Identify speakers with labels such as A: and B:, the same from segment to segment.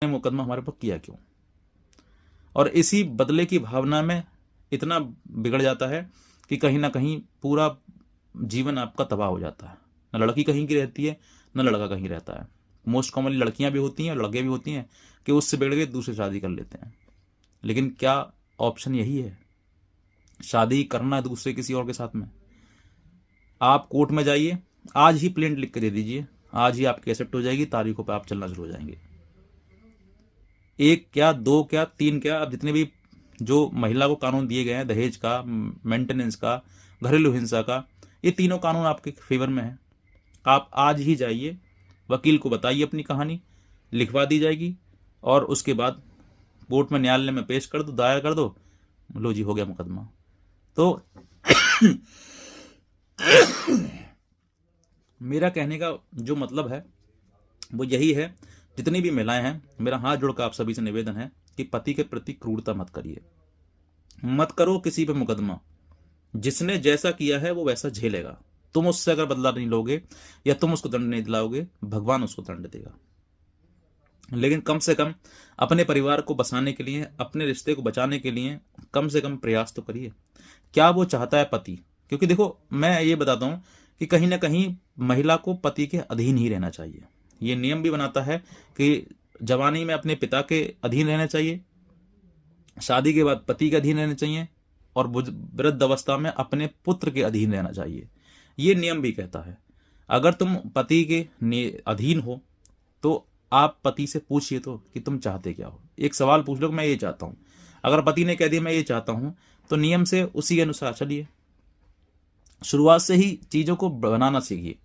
A: मुकदमा हमारे पर किया क्यों। और इसी बदले की भावना में इतना बिगड़ जाता है कि कहीं ना कहीं पूरा जीवन आपका तबाह हो जाता है। न लड़की कहीं की रहती है, न लड़का कहीं रहता है। मोस्ट कॉमनली लड़कियां भी होती हैं और लड़के भी होती हैं कि उससे बिगड़ के दूसरी शादी कर लेते हैं। लेकिन क्या ऑप्शन यही है? शादी करना है दूसरे किसी और के साथ में? आप कोर्ट में जाइए, आज ही प्लेंट लिख के दे दीजिए, आज ही आपकी एक्सेप्ट हो जाएगी, तारीखों पे आप चलना शुरू हो जाएंगे। एक क्या, दो क्या, तीन क्या, अब जितने भी जो महिला को कानून दिए गए हैं, दहेज का, मेंटेनेंस का, घरेलू हिंसा का, ये तीनों कानून आपके फेवर में है। आप आज ही जाइए, वकील को बताइए अपनी कहानी, लिखवा दी जाएगी और उसके बाद कोर्ट में, न्यायालय में पेश कर दो, दायर कर दो, लो जी हो गया मुकदमा। तो मेरा कहने का जो मतलब है वो यही है, जितनी भी महिलाएं हैं, मेरा हाथ जोड़कर आप सभी से निवेदन है कि पति के प्रति क्रूरता मत करिए, मत करो किसी पे मुकदमा। जिसने जैसा किया है वो वैसा झेलेगा। तुम उससे अगर बदला नहीं लोगे या तुम उसको दंड नहीं दिलाओगे, भगवान उसको दंड देगा। लेकिन कम से कम अपने परिवार को बसाने के लिए, अपने रिश्ते को बचाने के लिए कम से कम प्रयास तो करिए। क्या वो चाहता है पति? क्योंकि देखो, मैं ये बताता हूं कि कहीं ना कहीं महिला को पति के अधीन ही रहना चाहिए। ये नियम भी बनाता है कि जवानी में अपने पिता के अधीन रहना चाहिए, शादी के बाद पति के अधीन रहना चाहिए, और वृद्ध अवस्था में अपने पुत्र के अधीन रहना चाहिए। ये नियम भी कहता है। अगर तुम पति के अधीन हो तो आप पति से पूछिए तो कि तुम चाहते क्या हो। एक सवाल पूछ लो कि मैं ये चाहता हूं। अगर पति ने कह दिया मैं ये चाहता हूं, तो नियम से उसी के अनुसार चलिए। शुरुआत से ही चीजों को बनाना सीखिए।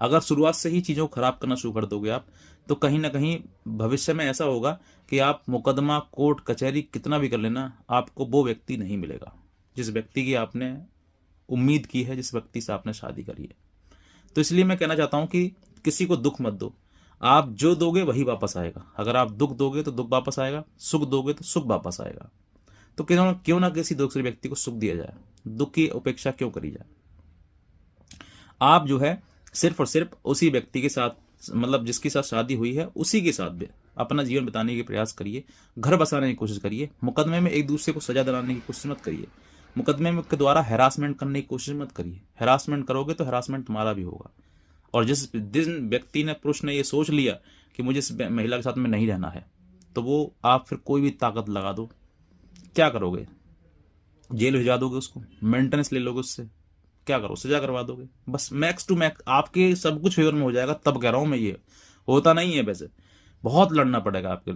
A: अगर शुरुआत से ही चीजों को खराब करना शुरू कर दोगे आप, तो कहीं ना कहीं भविष्य में ऐसा होगा कि आप मुकदमा, कोर्ट कचहरी कितना भी कर लेना, आपको वो व्यक्ति नहीं मिलेगा जिस व्यक्ति की आपने उम्मीद की है, जिस व्यक्ति से आपने शादी करी है। तो इसलिए मैं कहना चाहता हूं कि किसी को दुख मत दो। आप जो दोगे वही वापस आएगा। अगर आप दुख दोगे तो दुख वापस आएगा, सुख दोगे तो सुख वापस आएगा। तो क्यों ना किसी दूसरे व्यक्ति को सुख दिया जाए, दुख की उपेक्षा क्यों करी जाए। आप जो है सिर्फ और सिर्फ उसी व्यक्ति के साथ, मतलब जिसके साथ शादी हुई है, उसी के साथ भी अपना जीवन बिताने के प्रयास करिए, घर बसाने की कोशिश करिए। मुकदमे में एक दूसरे को सजा दिलाने की कोशिश मत करिए। मुकदमे के द्वारा हैरासमेंट करने की कोशिश मत करिए। हैरासमेंट करोगे तो हैरासमेंट तुम्हारा भी होगा। और जिस व्यक्ति ने, पुरुष ने ये सोच लिया कि मुझे इस महिला के साथ में नहीं रहना है, तो वो आप फिर कोई भी ताकत लगा दो, क्या करोगे? जेल भिजवा दोगे उसको, मेंटेनेंस ले लोगे उससे, क्या करो, सजा करवा दोगे। बस मैक्स टू मैक्स आपके सब कुछ फेवर में हो जाएगा। तब कह रहा हूं मैं, ये होता नहीं है वैसे, बहुत लड़ना पड़ेगा आपके लिए।